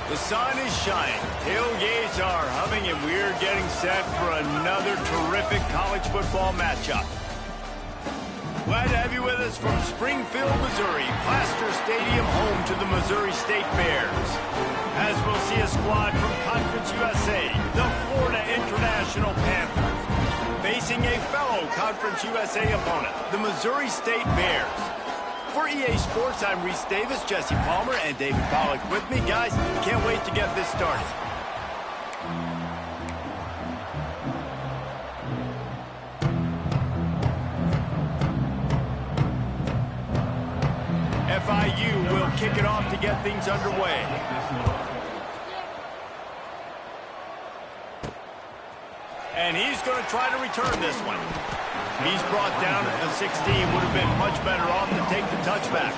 The sun is shining, tailgates are humming, and we're getting set for another terrific college football matchup. Glad to have you with us from Springfield, Missouri, Plaster Stadium, home to the Missouri State Bears. As we'll see a squad from Conference USA, the Florida International Panthers, facing a fellow Conference USA opponent, the Missouri State Bears. For EA Sports, I'm Reese Davis, Jesse Palmer, and David Pollack with me. Guys, can't wait to get this started. FIU will kick it off to get things underway. And he's going to try to return this one. He's brought down at the 16. Would have been much better off to take the touchback.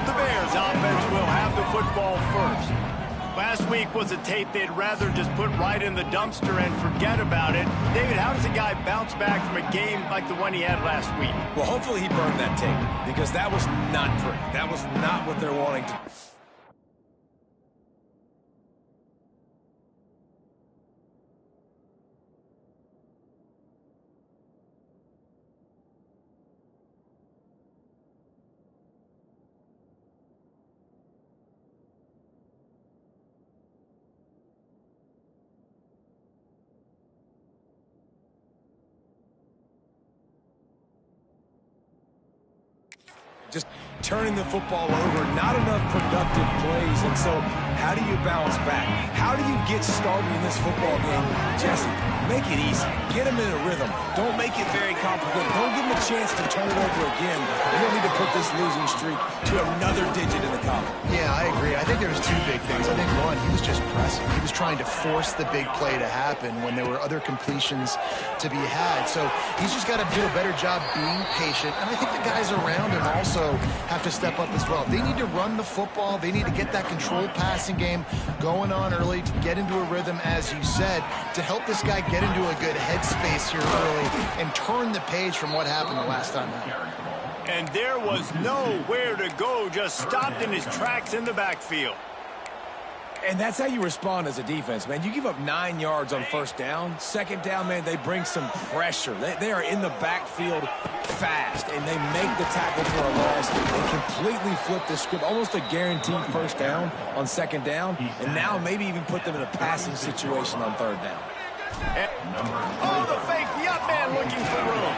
The Bears offense will have the football first. Last week was a tape they'd rather just put right in the dumpster and forget about it. David, how does a guy bounce back from a game like the one he had last week? Well, hopefully he burned that tape, because that was not pretty. That was not what they're wanting to. Just turning the football over, not enough productive plays, and so how do you bounce back? How do you get started in this football game? Jesse, make it easy. Get them in a rhythm. Don't make it very complicated. Don't give them a chance to turn it over again. You don't need to put this losing streak to another digit in the column. Yeah, I agree. I think there was two big things. I think, one, he was just pressing. He was trying to force the big play to happen when there were other completions to be had. So he's just got to do a better job being patient. And I think the guys around him also have to step up as well. They need to run the football. They need to get that controlled passing game going on early to get into a rhythm, as you said, to help this guy get into a good headspace here early and turn the page from what happened the last time out. And there was nowhere to go, just stopped in his tracks in the backfield. And that's how you respond as a defense, man. You give up 9 yards on first down. Second down, man, they bring some pressure. They are in the backfield fast, and they make the tackle for a loss. They completely flip the script, almost a guaranteed first down on second down, and now maybe even put them in a passing situation on third down. Oh, the fake, the up man looking for room.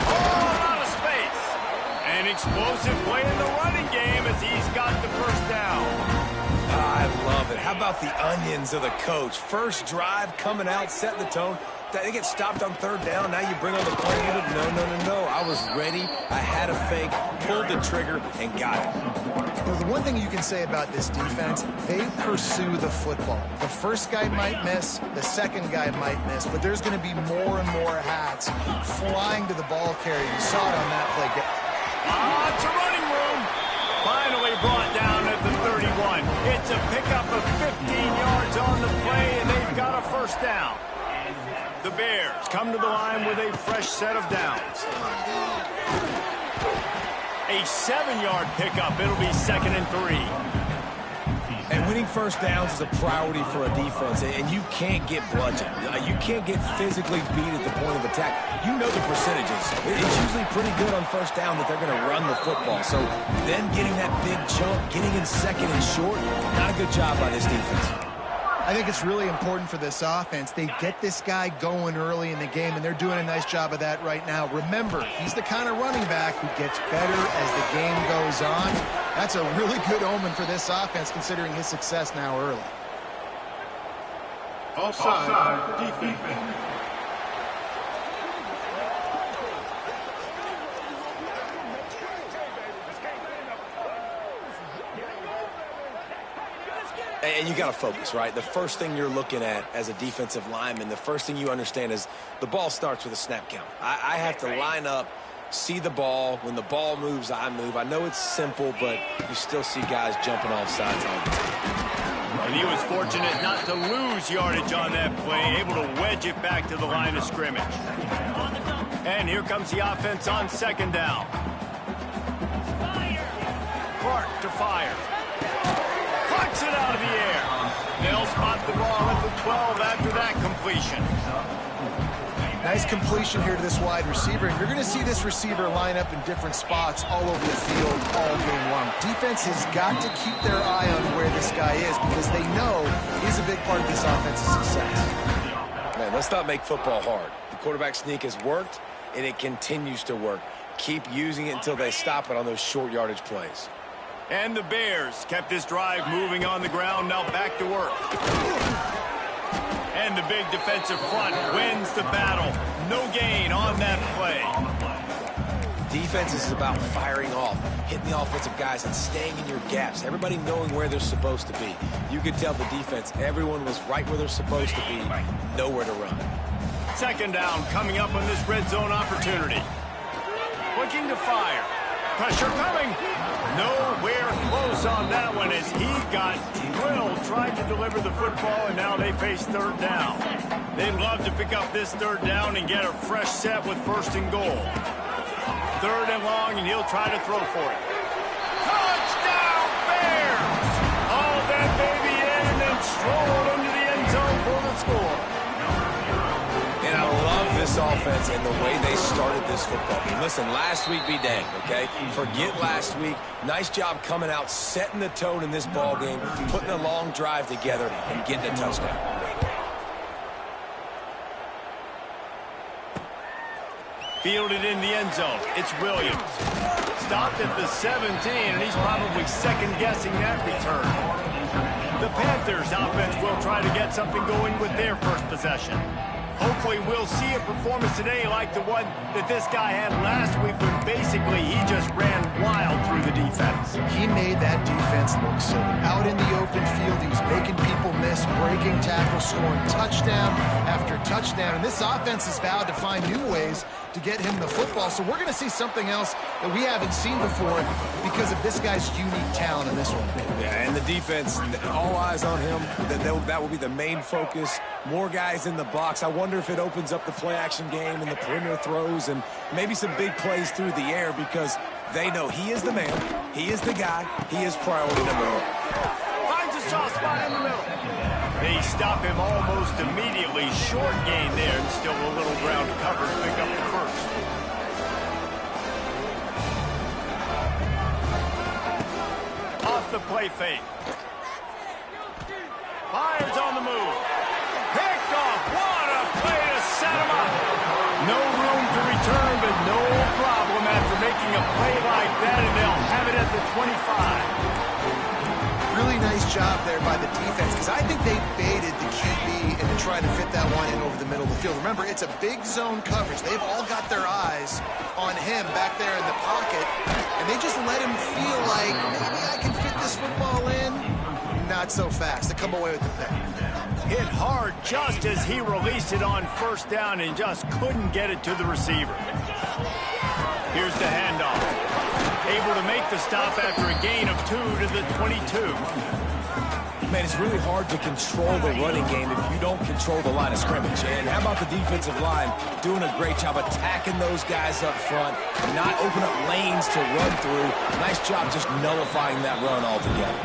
Oh, out of space. An explosive play in the running game as he's got the first down. I love it. How about the onions of the coach? First drive, coming out, setting the tone. They get stopped on third down. Now you bring on the play. No. I was ready. I had a fake, pulled the trigger, and got it. Well, the one thing you can say about this defense, they pursue the football. The first guy might miss, the second guy might miss, but there's going to be more and more hats flying to the ball carrier. You saw it on that play. It's a running room. Finally brought down at the 31. It's a pickup of 15 yards on the play, and they've got a first down. The Bears come to the line with a fresh set of downs. A 7-yard pickup. It'll be 2nd and 3. And winning first downs is a priority for a defense, and you can't get bludgeoned. You can't get physically beat at the point of attack. You know the percentages. It's usually pretty good on first down that they're going to run the football. So then getting that big chunk, getting in second and short, not a good job by this defense. I think it's really important for this offense. They get this guy going early in the game, and they're doing a nice job of that right now. Remember, he's the kind of running back who gets better as the game goes on. That's a really good omen for this offense, considering his success now early. Offside, defense. And you got to focus, right? The first thing you're looking at as a defensive lineman, the first thing you understand is the ball starts with a snap count. I have to line up, see the ball. When the ball moves, I move. I know it's simple, but you still see guys jumping off sides all the time. And he was fortunate not to lose yardage on that play, able to wedge it back to the line of scrimmage. And here comes the offense on second down. Clark to fire. Clark it out of the air. They'll spot the ball at the 12 after that completion. Nice completion here to this wide receiver. And you're going to see this receiver line up in different spots all over the field all game long. Defense has got to keep their eye on where this guy is because they know he's a big part of this offense's success. Man, let's not make football hard. The quarterback sneak has worked, and it continues to work. Keep using it until they stop it on those short yardage plays. And the Bears kept this drive moving on the ground, now back to work. And the big defensive front wins the battle. No gain on that play. Defense is about firing off, hitting the offensive guys, and staying in your gaps. Everybody knowing where they're supposed to be. You could tell the defense, everyone was right where they're supposed to be, nowhere to run. Second down coming up on this red zone opportunity. Looking to fire. Pressure coming. Nowhere close on that one as he got drilled, tried to deliver the football, and now they face third down. They'd love to pick up this third down and get a fresh set with first and goal. Third and long, and he'll try to throw for it. Touchdown, Bears! All that baby in and then strolled into the end zone for the score. And I love this offense and the way they started this football game. Listen, last week be dang, okay? Forget last week. Nice job coming out, setting the tone in this ball game, putting a long drive together, and getting a touchdown. Fielded in the end zone. It's Williams. Stopped at the 17, and he's probably second-guessing that return. The Panthers offense will try to get something going with their first possession. Hopefully we'll see a performance today like the one that this guy had last week when basically he just ran wild through the defense. He made that defense look silly. Out in the open field, he was making people miss, breaking tackles, scoring touchdown after touchdown. And this offense has vowed to find new ways to get him the football. So we're going to see something else that we haven't seen before because of this guy's unique talent in this one. Yeah, and the defense, all eyes on him. That will be the main focus. More guys in the box. I wonder if it opens up the play-action game and the perimeter throws and maybe some big plays through the air because they know he is the man, he is the guy, he is priority number one. Finds a soft spot in the middle. They stop him almost immediately. Short gain there and still a little ground cover to pick up the first. Off the play fake. Fires on the move. Picked off. What a play to set him up. No room to return, but no problem after making a play like that, and they'll have it at the 25. Really nice job there by the defense because I think they baited the QB and tried to fit that one in over the middle of the field. Remember, it's a big zone coverage. They've all got their eyes on him back there in the pocket, and they just let him feel like maybe I can fit this football in. Not so fast. They come away with the pick. Hit hard just as he released it on first down and just couldn't get it to the receiver. Here's the handoff. Able to make the stop after a gain of 2 to the 22. Man, it's really hard to control the running game if you don't control the line of scrimmage. And how about the defensive line doing a great job attacking those guys up front, not open up lanes to run through. Nice job just nullifying that run altogether.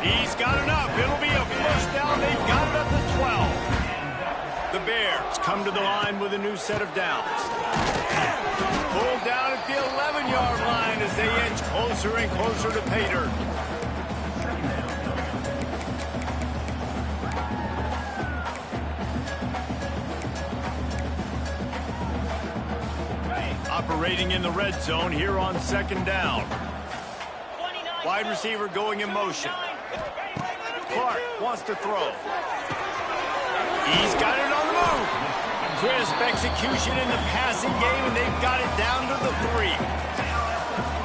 He's got enough. It'll be a first down. They've got it at the 12. The Bears come to the line with a new set of downs. Pulled down at the 11-yard line as they inch closer and closer to pay dirt. Operating in the red zone here on second down. Wide receiver going in motion. Clark wants to throw. He's got it on the move. Crisp execution in the passing game, and they've got it down to the 3.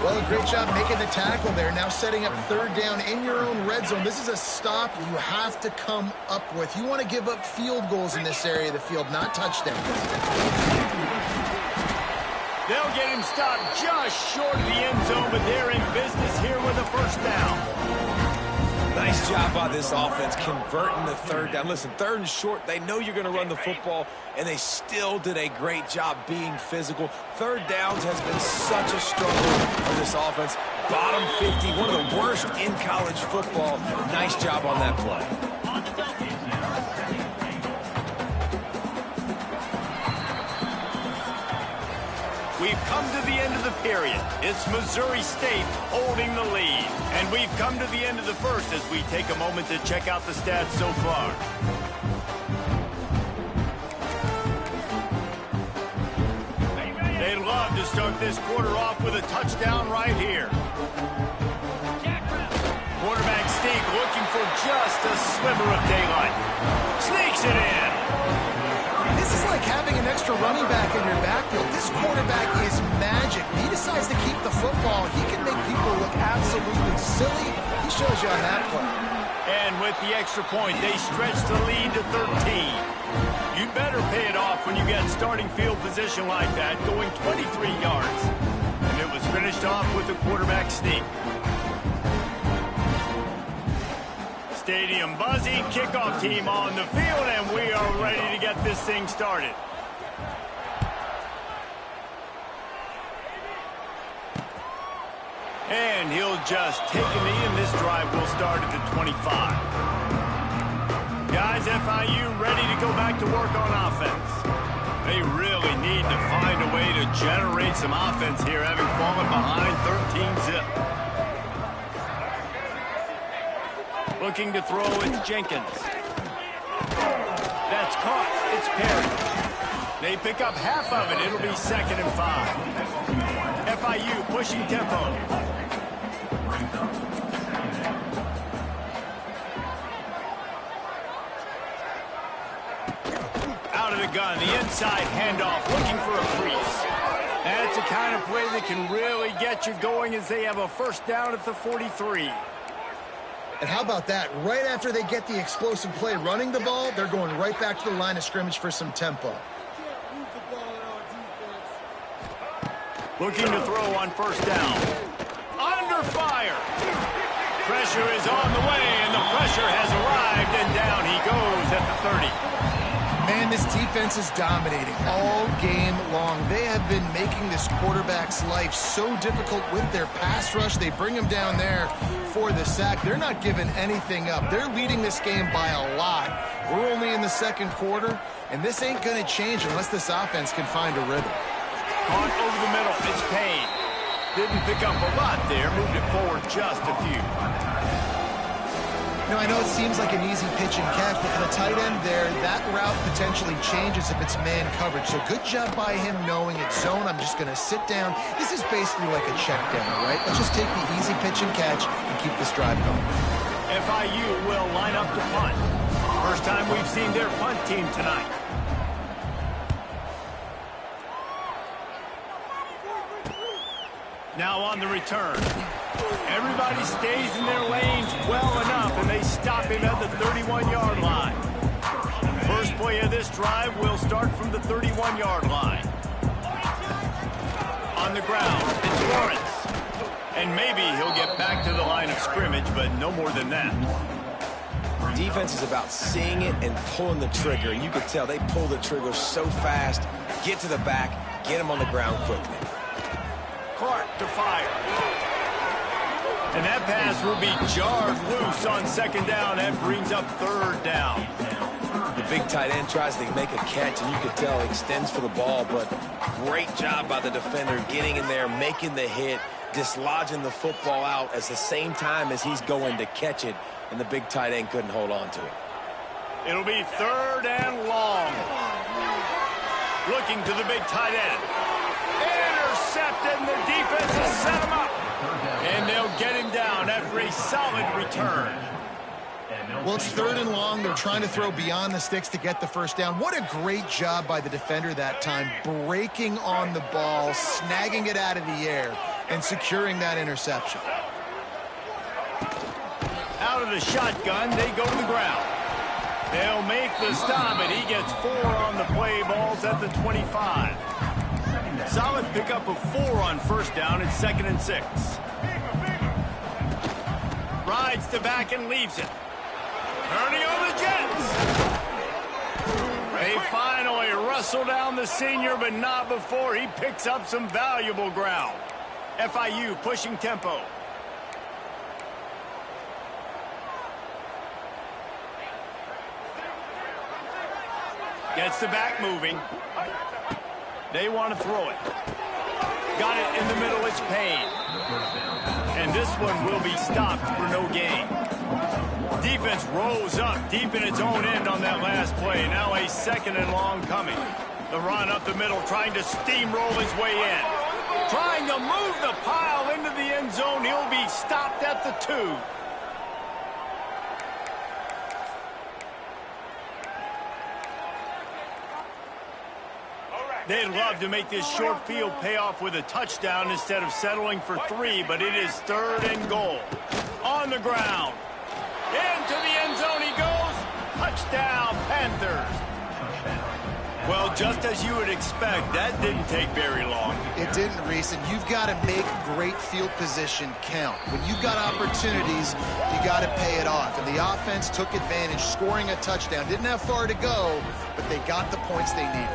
Well, great job making the tackle there. Now setting up third down in your own red zone. This is a stop you have to come up with. You want to give up field goals in this area of the field, not touchdowns. They'll get him stopped just short of the end zone, but they're in business here with a first down. Nice job by this offense converting the third down. Listen, third and short, they know you're going to run the football, and they still did a great job being physical. Third downs has been such a struggle for this offense. bottom 50, one of the worst in college football. Nice job on that play. We've come to the end of the period. It's Missouri State holding the lead. And we've come to the end of the first as we take a moment to check out the stats so far. They'd love to start this quarter off with a touchdown right here. Quarterback sneak looking for just a sliver of daylight. Sneaks it in. This is like having an extra running back in your backfield. This quarterback is magic. When he decides to keep the football, he can make people look absolutely silly. He shows you on that play. And with the extra point, they stretch the lead to 13. You better pay it off when you get starting field position like that, going 23 yards. And it was finished off with a quarterback sneak. Stadium buzzing, kickoff team on the field, and we are ready to get this thing started. And he'll just take a knee, and this drive will start at the 25. Guys, FIU ready to go back to work on offense. They really need to find a way to generate some offense here, having fallen behind 13-zip. Looking to throw, it's Jenkins. That's caught. It's Perry. They pick up half of it. It'll be 2nd and 5. FIU pushing tempo. Out of the gun, the inside handoff, looking for a crease. That's the kind of play that can really get you going as they have a first down at the 43. And how about that? Right after they get the explosive play running the ball, they're going right back to the line of scrimmage for some tempo. Looking to throw on first down. Under fire. Pressure is on the way, and the pressure has arrived, and down he goes at the 30. Man, this defense is dominating all game long. They have been making this quarterback's life so difficult with their pass rush. They bring him down there for the sack. They're not giving anything up. They're leading this game by a lot. We're only in the second quarter, and this ain't going to change unless this offense can find a rhythm. Caught over the middle. It's Payne. Didn't pick up a lot there. Moved it forward just a few. Now, I know it seems like an easy pitch and catch, but for the tight end there, that route potentially changes if it's man coverage. So good job by him knowing it's zone. I'm just going to sit down. This is basically like a check down, right? Let's just take the easy pitch and catch and keep this drive going. FIU will line up to punt. First time we've seen their punt team tonight. Now on the return. Everybody stays in their lanes well enough, and they stop him at the 31-yard line. First play of this drive will start from the 31-yard line. On the ground, it's Lawrence. And maybe he'll get back to the line of scrimmage, but no more than that. Defense is about seeing it and pulling the trigger, and you can tell they pull the trigger so fast, get to the back, get him on the ground quickly. Clark to fire. And that pass will be jarred loose on second down. That brings up third down. The big tight end tries to make a catch, and you can tell he extends for the ball, but great job by the defender getting in there, making the hit, dislodging the football out at the same time as he's going to catch it, and the big tight end couldn't hold on to it. It'll be third and long. Looking to the big tight end. Intercepted, and the defense has set him up. And they'll get him down after a solid return. Well, it's third and long. They're trying to throw beyond the sticks to get the first down. What a great job by the defender that time, breaking on the ball, snagging it out of the air, and securing that interception. Out of the shotgun, they go to the ground. They'll make the stop, and he gets 4 on the play. Balls at the 25. Solid pickup of 4 on first down. It's 2nd and 6. Rides to back and leaves it. Turning on the Jets. They finally wrestle down the senior, but not before he picks up some valuable ground. FIU pushing tempo. Gets the back moving. They want to throw it. Got it in the middle. It's Payne. And this one will be stopped for no gain. Defense rolls up deep in its own end on that last play. Now a 2nd and long coming. The run up the middle, trying to steamroll his way in. Trying to move the pile into the end zone. He'll be stopped at the 2. They'd love to make this short field pay off with a touchdown instead of settling for 3, but it is 3rd and goal. On the ground. Into the end zone he goes. Touchdown, Panthers. Well, just as you would expect, that didn't take very long. It didn't, Reese, and you've got to make great field position count. When you've got opportunities, you got to pay it off. And the offense took advantage, scoring a touchdown. Didn't have far to go, but they got the points they needed.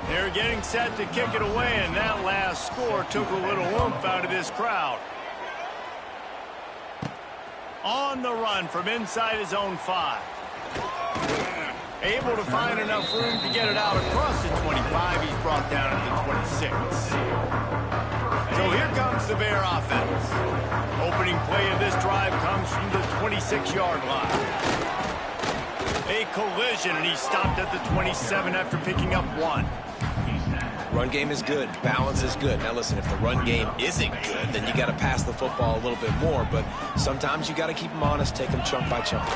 They're getting set to kick it away, and that last score took a little oomph out of this crowd. On the run from inside his own 5. Able to find enough room to get it out across the 25. He's brought down to the 26. So here comes the Bear offense. Opening play of this drive comes from the 26-yard line. A collision, and he stopped at the 27 after picking up 1. Run game is good. Balance is good. Now, listen, if the run game isn't good, then you got to pass the football a little bit more. But sometimes you got to keep them honest, take them chunk by chunk.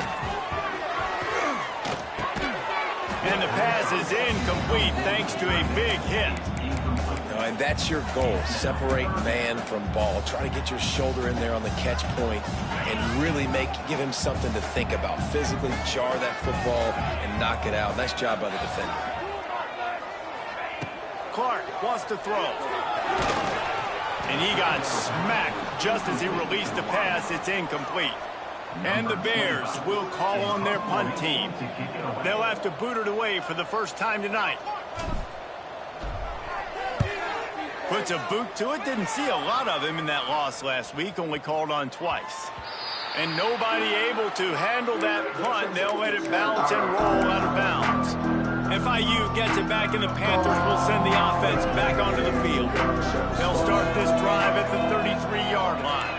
And the pass is incomplete thanks to a big hit. And that's your goal. Separate man from ball. Try to get your shoulder in there on the catch point and really give him something to think about. Physically jar that football and knock it out. Nice job by the defender. Clark wants to throw. And he got smacked just as he released the pass. It's incomplete. And the Bears will call on their punt team. They'll have to boot it away for the first time tonight. Puts a boot to it. Didn't see a lot of him in that loss last week. Only called on twice. And nobody able to handle that punt. They'll let it bounce and roll out of bounds. FIU gets it back, and the Panthers will send the offense back onto the field. They'll start this drive at the 33-yard line.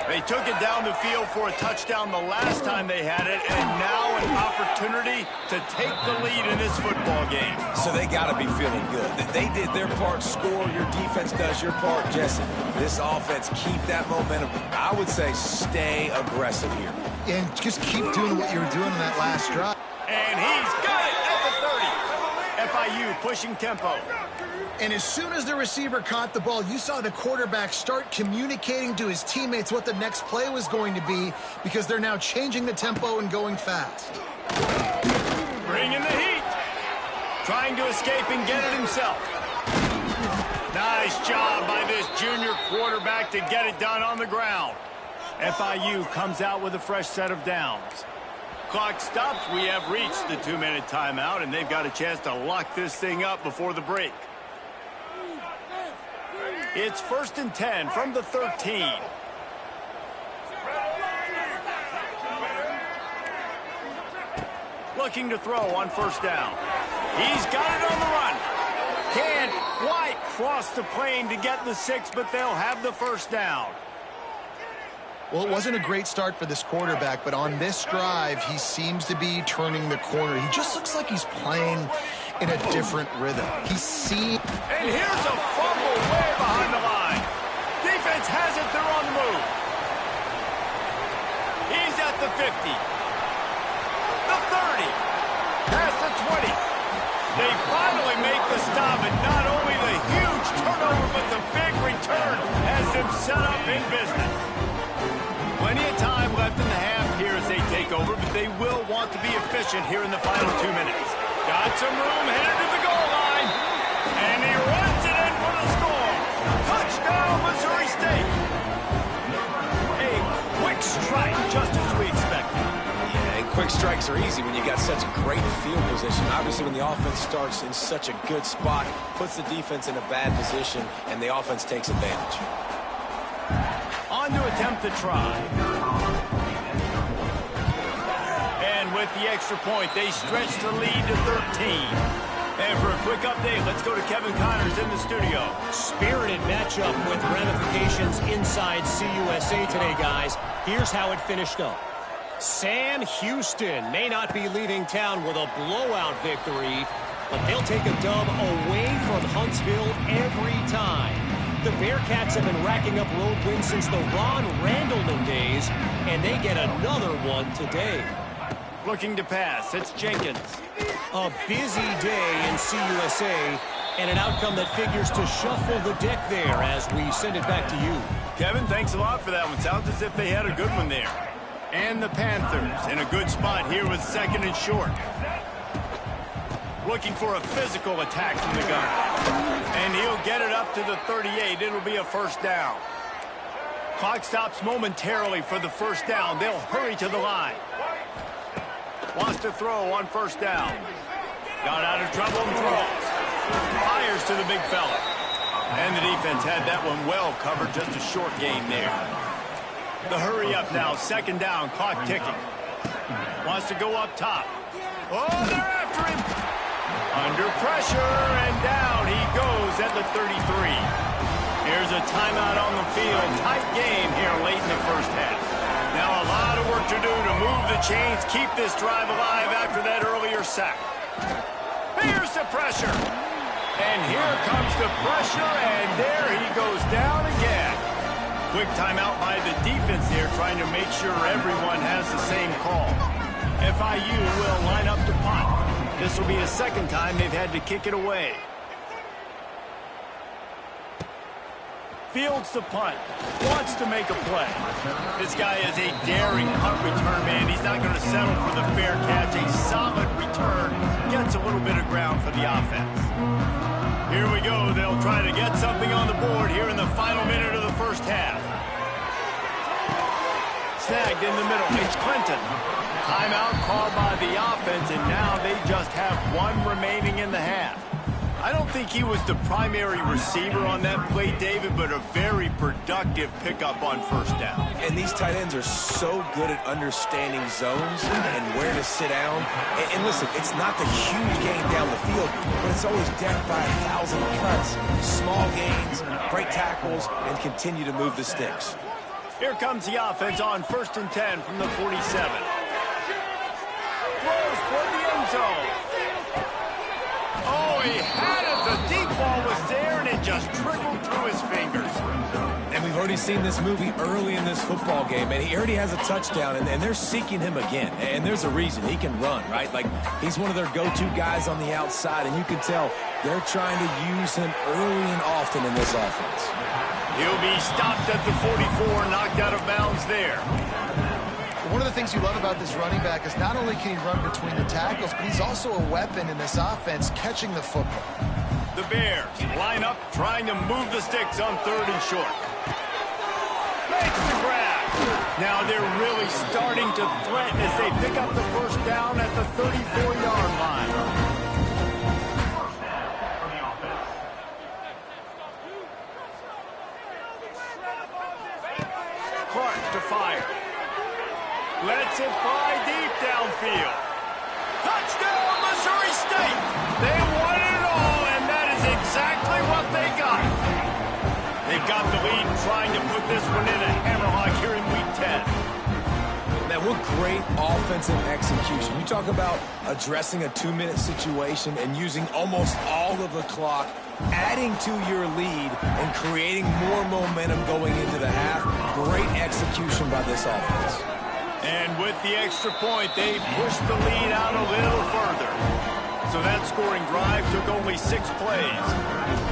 They took it down the field for a touchdown the last time they had it, and now an opportunity to take the lead in this football game. So they got to be feeling good. They did their part, score. Your defense does your part, Jesse. This offense, keep that momentum. I would say stay aggressive here. And just keep doing what you were doing in that last drive. And he's got it at the 30. FIU pushing tempo. And as soon as the receiver caught the ball, you saw the quarterback start communicating to his teammates what the next play was going to be, because they're now changing the tempo and going fast. Bringing the heat. Trying to escape and get it himself. Nice job by this junior quarterback to get it done on the ground. FIU comes out with a fresh set of downs. Clock stops. We have reached the 2-minute timeout, and they've got a chance to lock this thing up before the break. It's 1st and 10 from the 13. Looking to throw on 1st down. He's got it on the run. Can't quite cross the plane to get the 6, but they'll have the 1st down. Well, it wasn't a great start for this quarterback, but on this drive, he seems to be turning the corner. He just looks like he's playing in a different rhythm. And here's a fumble way behind the line. Defense has it. They're on the move. He's at the 50. The 30. Past the 20. They finally make the stop, and not only the huge turnover, but the big return has them set up in business. Plenty of time left in the half here as they take over, but they will want to be efficient here in the final 2 minutes. Got some room, headed to the goal line, and he runs it in for the score. Touchdown, Missouri State. A quick strike, just as we expected. Yeah, and quick strikes are easy when you got such great field position. Obviously, when the offense starts in such a good spot, puts the defense in a bad position, and the offense takes advantage. On to attempt the try. with the extra point, they stretch the lead to 13. And for a quick update, let's go to Kevin Connors in the studio. Spirited matchup with ramifications inside CUSA today, guys. Here's how it finished up. Sam Houston may not be leaving town with a blowout victory, but they'll take a dub away from Huntsville every time. The Bearcats have been racking up road wins since the Ron Randleman days, and they get another one today. Looking to pass, it's Jenkins. A busy day in CUSA, and an outcome that figures to shuffle the deck there as we send it back to you. Kevin, thanks a lot for that one. Sounds as if they had a good one there. And the Panthers in a good spot here with 2nd and short. Looking for a physical attack from the gun. And he'll get it up to the 38. It'll be a first down. Clock stops momentarily for the first down. They'll hurry to the line. Wants to throw on first down. Got out of trouble and throws. Fires to the big fella. And the defense had that one well covered. Just a short gain there. The hurry up now. 2nd down. Clock ticking. Wants to go up top. Oh, they're after him. Under pressure, and down he goes at the 33. Here's a timeout on the field. Tight game here late in the first half. Now a lot of work to do to move the chains, keep this drive alive after that earlier sack. Here's the pressure. And here comes the pressure, and there he goes down again. Quick timeout by the defense there, trying to make sure everyone has the same call. FIU will line up to punt. This will be the 2nd time they've had to kick it away. Fields the punt. Wants to make a play. This guy is a daring punt return man. He's not going to settle for the fair catch. A solid return. Gets a little bit of ground for the offense. Here we go. They'll try to get something on the board here in the final minute of the first half. Snagged in the middle. It's Clinton. Timeout called by the offense, and now they just have one remaining in the half. I don't think he was the primary receiver on that play, David, but a very productive pickup on first down. And these tight ends are so good at understanding zones and where to sit down. And listen, it's not the huge gain down the field, but it's always death by 1,000 cuts. Small gains, break tackles, and continue to move the sticks. Here comes the offense on 1st and 10 from the 47. Throws toward the end zone. Oh, he had it. The deep ball was there, and it just trickled through his fingers. And we've already seen this movie early in this football game, and he already has a touchdown, and they're seeking him again. And there's a reason. He can run, right? Like, he's one of their go-to guys on the outside, and you can tell they're trying to use him early and often in this offense. He'll be stopped at the 44, knocked out of bounds there. One of the things you love about this running back is not only can he run between the tackles, but he's also a weapon in this offense catching the football. The Bears line up, trying to move the sticks on 3rd and short. Makes the grab. Now they're really starting to threaten as they pick up the first down at the 34-yard line. Clark to fire. Lets it fly deep downfield. Touchdown, Missouri State! They won it all, and that is exactly what they got. They've got the lead, trying to put this one in a hammerlock here in Week 10. Man, what great offensive execution. You talk about addressing a 2-minute situation and using almost all of the clock, adding to your lead and creating more momentum going into the half. Great execution by this offense. And with the extra point, they pushed the lead out a little further. So that scoring drive took only 6 plays.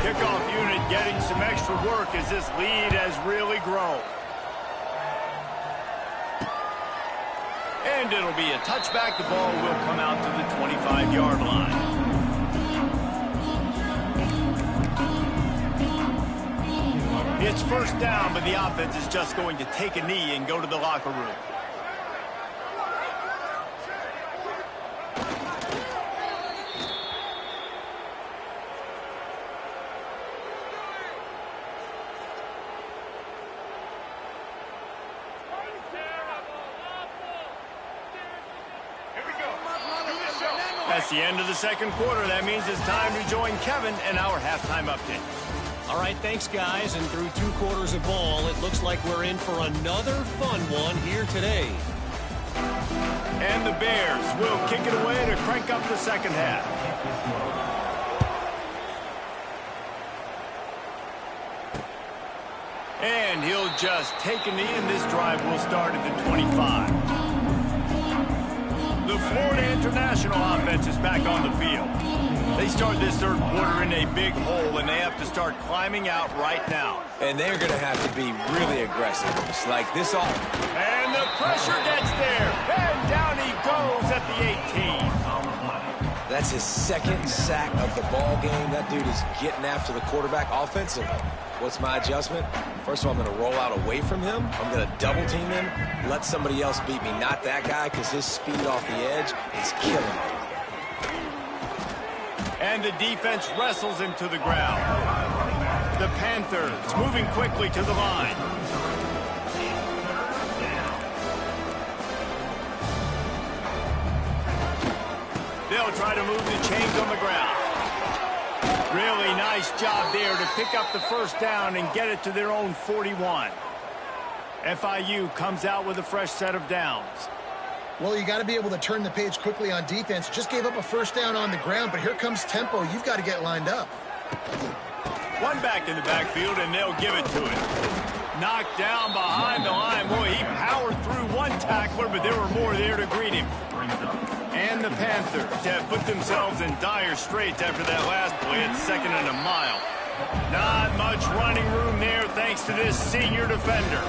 Kickoff unit getting some extra work as this lead has really grown. And it'll be a touchback. The ball will come out to the 25-yard line. It's first down, but the offense is just going to take a knee and go to the locker room. That's the end of the second quarter. That means it's time to join Kevin in our halftime update. All right, thanks, guys. And through 2 quarters of ball, it looks like we're in for another fun one here today. And the Bears will kick it away to crank up the second half. And he'll just take a knee, and this drive will start at the 25. The Florida International offense is back on the field. They start this third quarter in a big hole, and they have to start climbing out right now. And they're going to have to be really aggressive. It's like this all. And the pressure gets there. And down he goes at the 18. That's his second sack of the ball game. That dude is getting after the quarterback offensively. What's my adjustment? First of all, I'm going to roll out away from him. I'm going to double team him, let somebody else beat me. Not that guy, because his speed off the edge is killing me. And the defense wrestles him to the ground. The Panthers moving quickly to the line. They'll try to move the chains on the ground. Really nice job there to pick up the first down and get it to their own 41. FIU comes out with a fresh set of downs. Well, you got to be able to turn the page quickly on defense. Just gave up a first down on the ground, but here comes tempo. You've got to get lined up. One back in the backfield, and they'll give it to him. Knocked down behind the line. Boy, he powered through one tackler, but there were more there to greet him. And the Panthers have put themselves in dire straits after that last play at 2nd and a mile. Not much running room there thanks to this senior defender.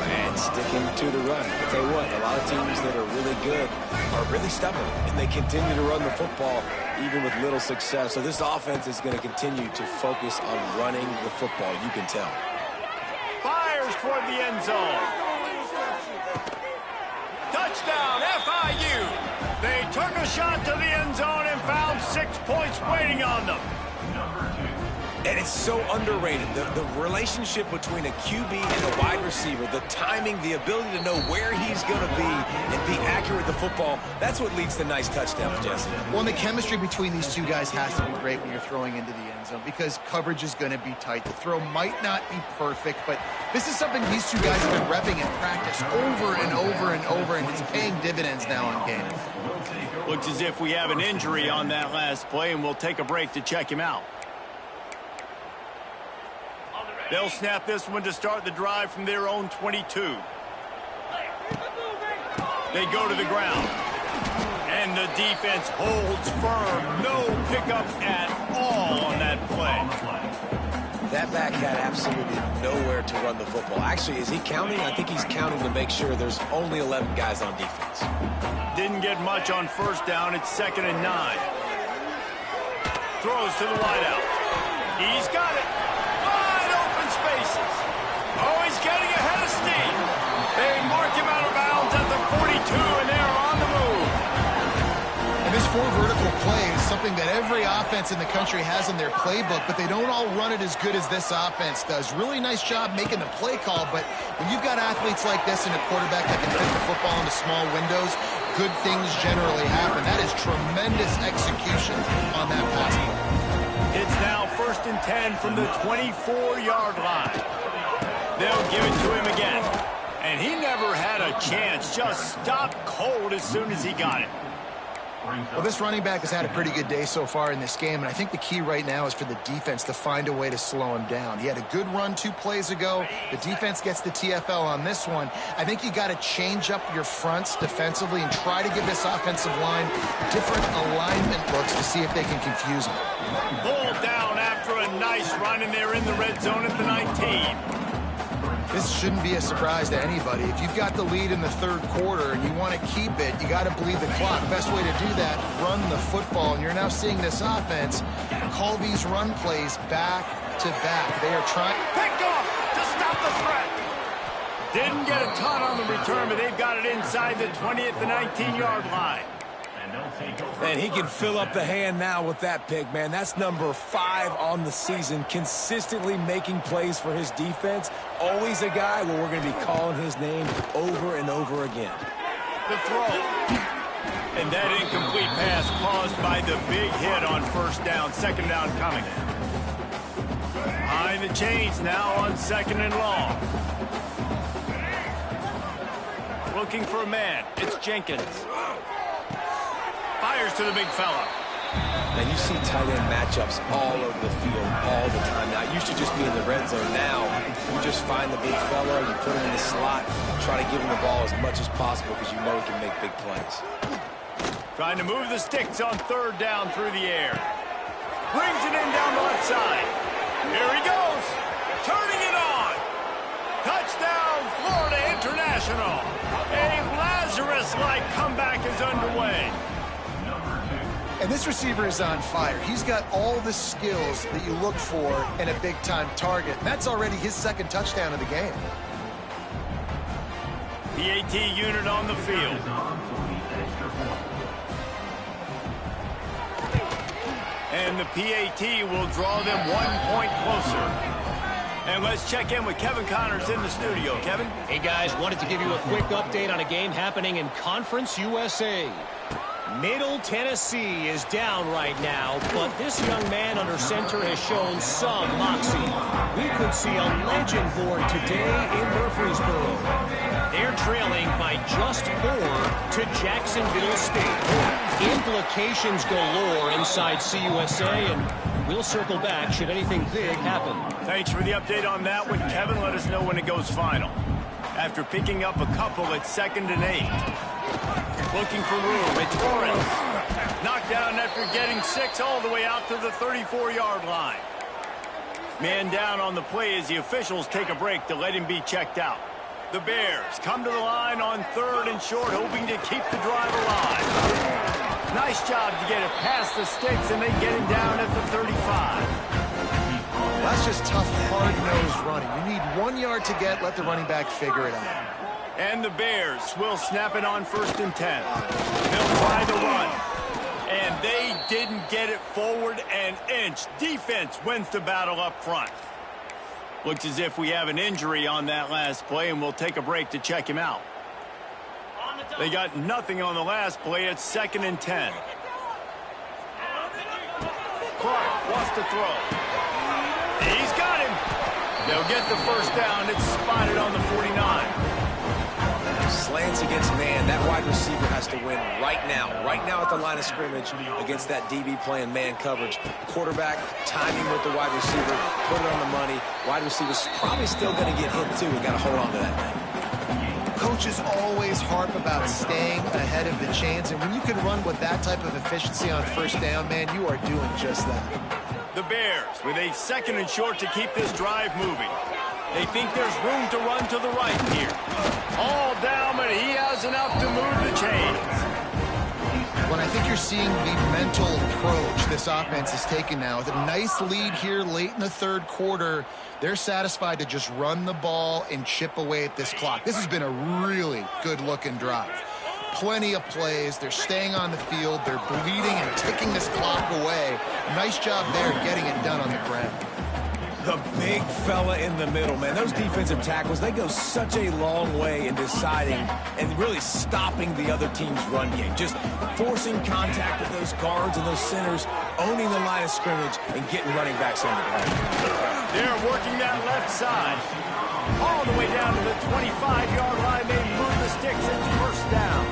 And sticking to the run. I'll tell you what, a lot of teams that are really good are really stubborn, and they continue to run the football even with little success. So this offense is going to continue to focus on running the football, you can tell. Fires toward the end zone. Touchdown, FIU. They took a shot to the end zone and found 6 points waiting on them. And it's so underrated. The relationship between a QB and a wide receiver, the timing, the ability to know where he's going to be and be accurate with the football, that's what leads to nice touchdowns, Jesse. Well, and the chemistry between these two guys has to be great when you're throwing into the end zone because coverage is going to be tight. The throw might not be perfect, but this is something these two guys have been repping in practice over and over and over, and it's paying dividends now on game. Looks as if we have an injury on that last play, and we'll take a break to check him out. They'll snap this one to start the drive from their own 22. They go to the ground. And the defense holds firm. No pickup at all on that play. That back had absolutely nowhere to run the football. Actually, is he counting? I think he's counting to make sure there's only 11 guys on defense. Didn't get much on first down. It's 2nd and 9. Throws to the wideout. He's got it. Spaces. Oh, he's getting ahead of steam. They mark him out of bounds at the 42, and they're on the move. And this 4 vertical play is something that every offense in the country has in their playbook, but they don't all run it as good as this offense does. Really nice job making the play call, but when you've got athletes like this and a quarterback that can fit the football into small windows, good things generally happen. That is tremendous execution on that pass play. It's now 1st and 10 from the 24-yard line. They'll give it to him again. And he never had a chance. Just stopped cold as soon as he got it. Well, this running back has had a pretty good day so far in this game, and I think the key right now is for the defense to find a way to slow him down. He had a good run 2 plays ago. The defense gets the TFL on this one. I think you got to change up your fronts defensively and try to give this offensive line different alignment looks to see if they can confuse him. Pulled down after a nice run, and they're in the red zone at the 19. This shouldn't be a surprise to anybody. If you've got the lead in the third quarter and you want to keep it, you got to bleed the clock. Best way to do that, run the football. And you're now seeing this offense call these run plays back to back. They are trying. Picked off to stop the threat. Didn't get a ton on the return, but they've got it inside the 20 at the 19-yard line. And he can fill up the hand now with that pick, man. That's number 5 on the season, consistently making plays for his defense. Always a guy where we're going to be calling his name over and over again. The throw. And that incomplete pass caused by the big hit on first down. Second down coming. Behind the chains now on second and long. Looking for a man. It's Jenkins. Fires to the big fella. Now, you see tight end matchups all over the field all the time. Now, it used to just be in the red zone. Now, you just find the big fella, you put him in the slot, try to give him the ball as much as possible because you know he can make big plays. Trying to move the sticks on third down through the air. Brings it in down the left side. Here he goes. Turning it on. Touchdown, Florida International. A Lazarus-like comeback is underway. And this receiver is on fire. He's got all the skills that you look for in a big-time target. That's already his second touchdown of the game. PAT unit on the field. And the PAT will draw them 1 point closer. And let's check in with Kevin Connors in the studio. Kevin? Hey, guys, wanted to give you a quick update on a game happening in Conference USA. Middle Tennessee is down right now, but this young man under center has shown some moxie. We could see a legend born today in Murfreesboro. They're trailing by just 4 to Jacksonville State. Implications galore inside CUSA, and we'll circle back should anything big happen. Thanks for the update on that one, Kevin. Let us know when it goes final. After picking up a couple at 2nd and 8. Looking for room. It's Lawrence. Knocked down after getting 6 all the way out to the 34-yard line. Man down on the play as the officials take a break to let him be checked out. The Bears come to the line on 3rd and short, hoping to keep the drive alive. Nice job to get it past the sticks, and they get him down at the 35. That's just tough, hard-nosed running. You need 1 yard to get, let the running back figure it out. And the Bears will snap it on 1st and 10. They'll try the run. And they didn't get it forward an inch. Defense wins the battle up front. Looks as if we have an injury on that last play, and we'll take a break to check him out. They got nothing on the last play. It's 2nd and 10. Clark wants to throw. He's got him. They'll get the first down. It's spotted on the 49. Slants against man. That wide receiver has to win right now at the line of scrimmage against that DB playing man coverage. Quarterback timing with the wide receiver, put it on the money. Wide receiver's probably still going to get hit too. We got to hold on to that thing. Coaches always harp about staying ahead of the chains, and when you can run with that type of efficiency on first down, man, you are doing just that. The Bears with a 2nd and short to keep this drive moving. They think there's room to run to the right here. All down, but he has enough to move the chains. When I think you're seeing the mental approach this offense is taking now, with a nice lead here late in the 3rd quarter, they're satisfied to just run the ball and chip away at this clock. This has been a really good-looking drive. Plenty of plays. They're staying on the field. They're bleeding and ticking this clock away. Nice job there getting it done on the ground. The big fella in the middle, man. Those defensive tackles, they go such a long way in deciding and really stopping the other team's run game. Just forcing contact with those guards and those centers, owning the line of scrimmage, and getting running backs on the ground. They're working that left side. All the way down to the 25-yard line. They move the sticks. It's first down.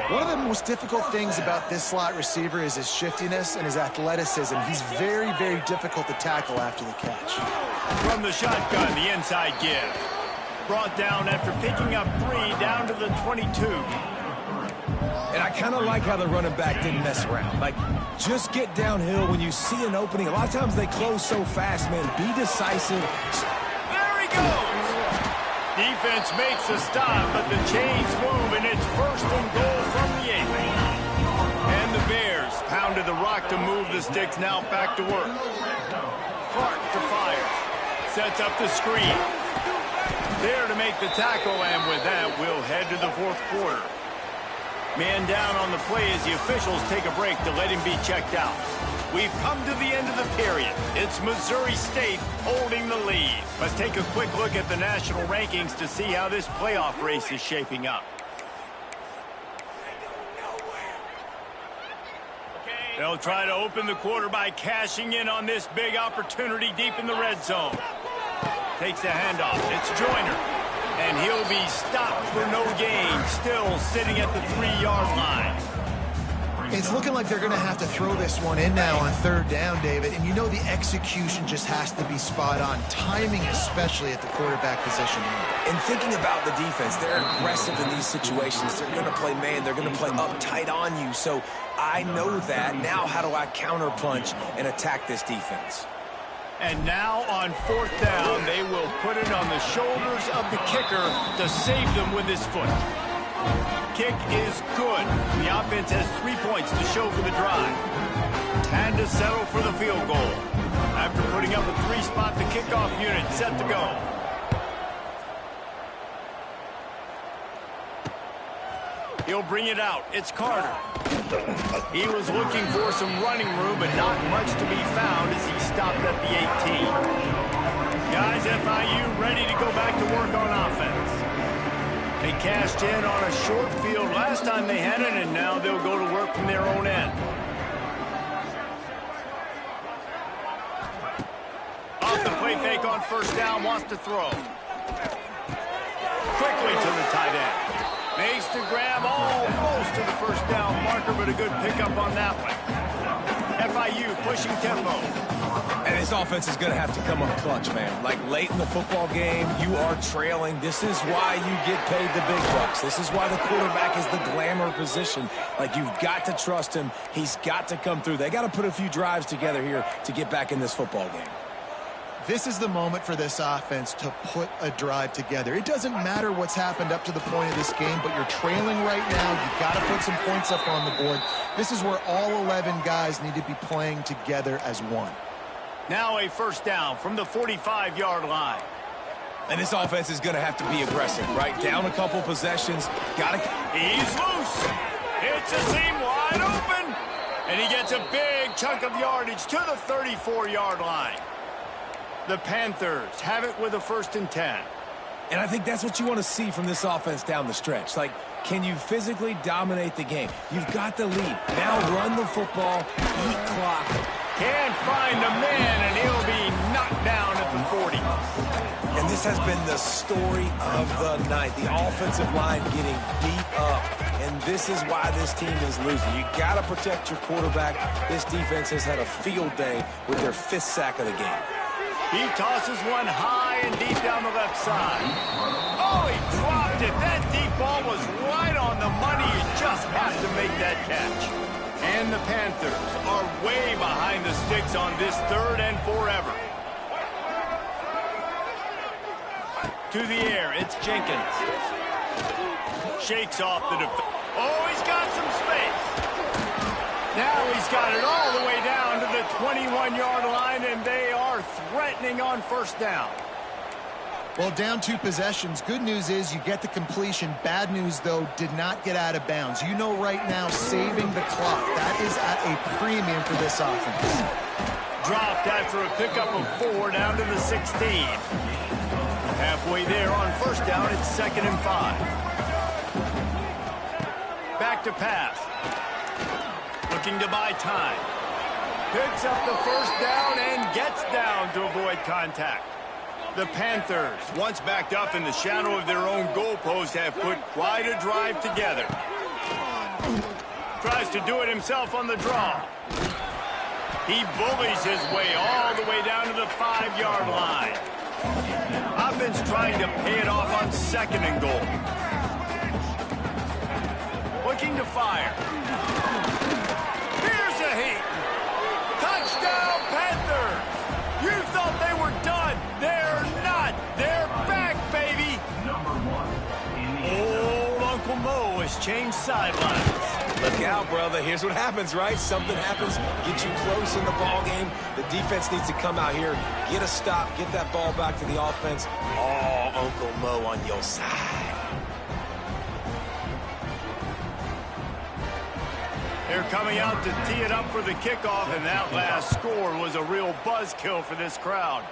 One of the most difficult things about this slot receiver is his shiftiness and his athleticism. He's very, very difficult to tackle after the catch. From the shotgun, the inside give. Brought down after picking up 3 down to the 22. And I kind of like how the running back didn't mess around. Like, just get downhill when you see an opening. A lot of times they close so fast, man. Be decisive. There he goes. Defense makes a stop, but the chains move, and it's 1st and goal from the 8. And the Bears pounded the rock to move the sticks. Now back to work. Clark to fire. Sets up the screen. There to make the tackle, and with that, we'll head to the 4th quarter. Man down on the play as the officials take a break to let him be checked out. We've come to the end of the period. It's Missouri State holding the lead. Let's take a quick look at the national rankings to see how this playoff race is shaping up. They'll try to open the quarter by cashing in on this big opportunity deep in the red zone. Takes the handoff. It's Joyner. And he'll be stopped for no gain, still sitting at the 3-yard line. It's looking like they're going to have to throw this one in now on third down, David. And you know the execution just has to be spot on. Timing, especially at the quarterback position. And thinking about the defense, they're aggressive in these situations. They're going to play man. They're going to play up tight on you. So I know that. Now how do I counterpunch and attack this defense? And now on fourth down, they will put it on the shoulders of the kicker to save them with his foot. Kick is good. The offense has 3 points to show for the drive. And to settle for the field goal. After putting up a 3-spot, the kickoff unit set to go. He'll bring it out. It's Carter. He was looking for some running room, but not much to be found as he stopped at the 18. Guys, FIU ready to go back to work on offense. They cashed in on a short field last time they had it, and now they'll go to work from their own end. Off the play fake on first down, wants to throw. Quickly to the tight end. Makes the grab almost to the first down marker, but a good pickup on that one. FIU pushing tempo. And this offense is going to have to come up clutch, man. Like late in the football game, you are trailing. This is why you get paid the big bucks. This is why the quarterback is the glamour position. Like, you've got to trust him. He's got to come through. They got to put a few drives together here to get back in this football game. This is the moment for this offense to put a drive together. It doesn't matter what's happened up to the point of this game, but you're trailing right now. You've got to put some points up on the board. This is where all 11 guys need to be playing together as one. Now a first down from the 45-yard line. And this offense is going to have to be aggressive, right? Down a couple possessions. He's loose. It's a seam wide open. And he gets a big chunk of yardage to the 34-yard line. The Panthers have it with a 1st and 10. And I think that's what you want to see from this offense down the stretch. Like, can you physically dominate the game? You've got the lead. Now run the football, eat clock. Can't find the man, and he'll be knocked down at the 40. And this has been the story of the night. The offensive line getting beat up. And this is why this team is losing. You got to protect your quarterback. This defense has had a field day with their 5th sack of the game. He tosses one high and deep down the left side. Oh, he dropped it. That deep ball was right on the money. You just have to make that catch. And the Panthers are way behind the sticks on this 3rd and forever. To the air, it's Jenkins. Shakes off the defense. Oh, he's got some space. Now he's got it all the way down to the 21-yard line, and they are threatening on first down. Well, down 2 possessions. Good news is you get the completion. Bad news, though, did not get out of bounds. You know right now, saving the clock, that is at a premium for this offense. Dropped after a pickup of 4 down to the 16. Halfway there on first down, it's 2nd and 5. Back to pass. Looking to buy time. Picks up the first down and gets down to avoid contact. The Panthers, once backed up in the shadow of their own goalpost, have put quite a drive together. Tries to do it himself on the draw. He bullies his way all the way down to the 5-yard line. Offense trying to pay it off on 2nd and goal. Looking to fire. Here's a heat. Touchdown, Panthers! You thought they were done. They're not. They're back, baby. Old Uncle Mo has changed sidelines. Look out, brother. Here's what happens, right? Something happens, get you close in the ball game. The defense needs to come out here, get a stop, get that ball back to the offense. Oh, Uncle Mo on your side. They're coming out to tee it up for the kickoff, and that last score was a real buzzkill for this crowd.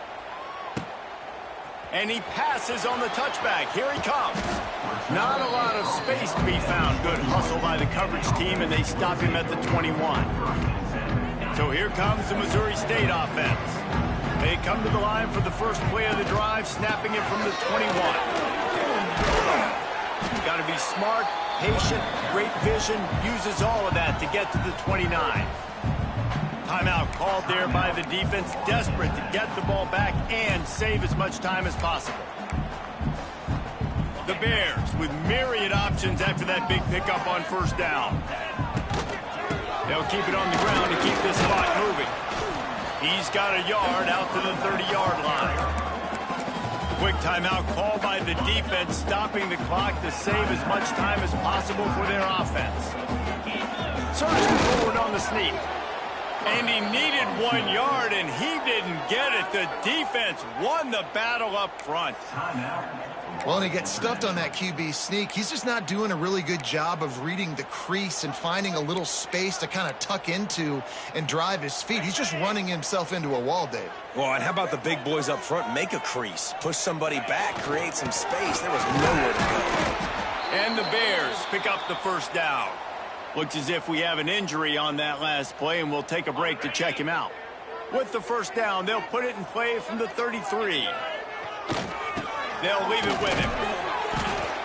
And he passes on the touchback. Here he comes. Not a lot of space to be found. Good hustle by the coverage team, and they stop him at the 21. So here comes the Missouri State offense. They come to the line for the first play of the drive, snapping it from the 21. Got to be smart, patient, great vision, uses all of that to get to the 29. Timeout called there by the defense, desperate to get the ball back and save as much time as possible. The Bears with myriad options after that big pickup on first down. They'll keep it on the ground to keep this clock moving. He's got a yard out to the 30-yard line. Quick timeout called by the defense, stopping the clock to save as much time as possible for their offense. Surging forward on the sneak. And he needed 1 yard, and he didn't get it. The defense won the battle up front. Well, and he gets stuffed on that QB sneak. He's just not doing a really good job of reading the crease and finding a little space to kind of tuck into and drive his feet. He's just running himself into a wall, Dave. Well, and how about the big boys up front? Make a crease. Push somebody back. Create some space. There was nowhere to go. And the Bears pick up the first down. Looks as if we have an injury on that last play, and we'll take a break to check him out. With the first down, they'll put it in play from the 33. They'll leave it with him.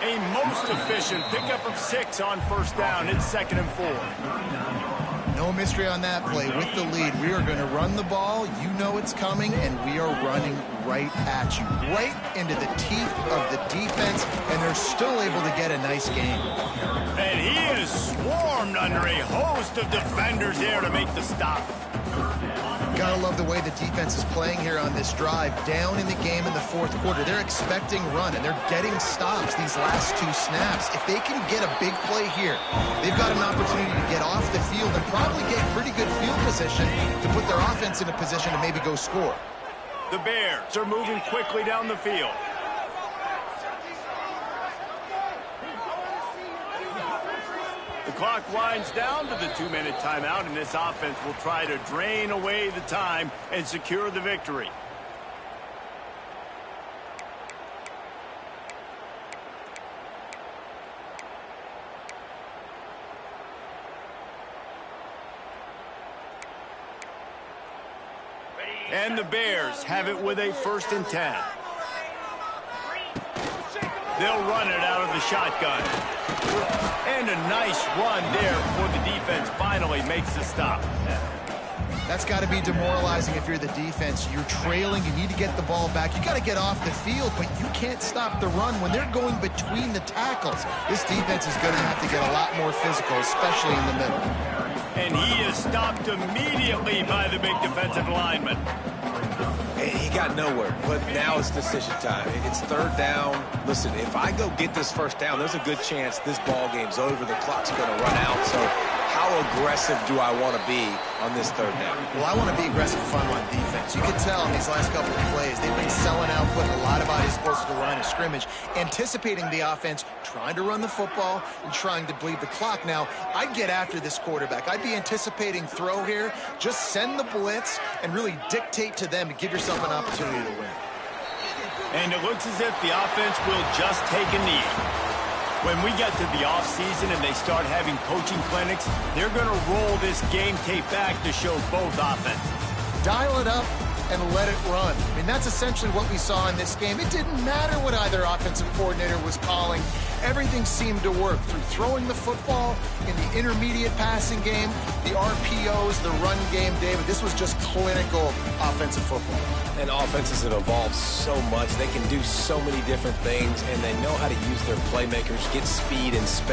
A most efficient pickup of 6 on first down. It's 2nd and 4. No mystery on that play. With the lead, we are going to run the ball. You know it's coming, and we are running right at you. Right into the teeth of the defense, and they're still able to get a nice game. And he is swarmed under a host of defenders there to make the stop. Gotta love the way the defense is playing here on this drive. Down in the game in the fourth quarter, they're expecting run, and they're getting stops these last 2 snaps. If they can get a big play here, they've got an opportunity to get off the field and probably get pretty good field position to put their offense in a position to maybe go score. The Bears are moving quickly down the field. The clock winds down to the 2-minute timeout, and this offense will try to drain away the time and secure the victory. And the Bears have it with a 1st and 10. They'll run it out of the shotgun. And a nice run there before the defense finally makes the stop. That's got to be demoralizing if you're the defense. You're trailing. You need to get the ball back. You got to get off the field, but you can't stop the run when they're going between the tackles. This defense is going to have to get a lot more physical, especially in the middle. And he is stopped immediately by the big defensive lineman. He got nowhere, but now it's decision time. It's 3rd down. Listen, if I go get this first down, there's a good chance this ball game's over. The clock's going to run out. So how aggressive do I want to be on this 3rd down? Well, I want to be aggressive fun on defense. You can tell in these last couple of plays, they've been selling out, putting a lot of bodies close to the line of scrimmage, anticipating the offense, trying to run the football, and trying to bleed the clock. Now, I'd get after this quarterback. I'd be anticipating throw here. Just send the blitz and really dictate to them to give yourself an opportunity to win. And it looks as if the offense will just take a knee. When we get to the offseason and they start having coaching clinics, they're going to roll this game tape back to show both offenses. Dial it up and let it run. I mean, that's essentially what we saw in this game. It didn't matter what either offensive coordinator was calling. Everything seemed to work through throwing the football in the intermediate passing game, the RPOs, the run game, David. This was just clinical offensive football. And offenses have evolved so much. They can do so many different things, and they know how to use their playmakers, get speed and space.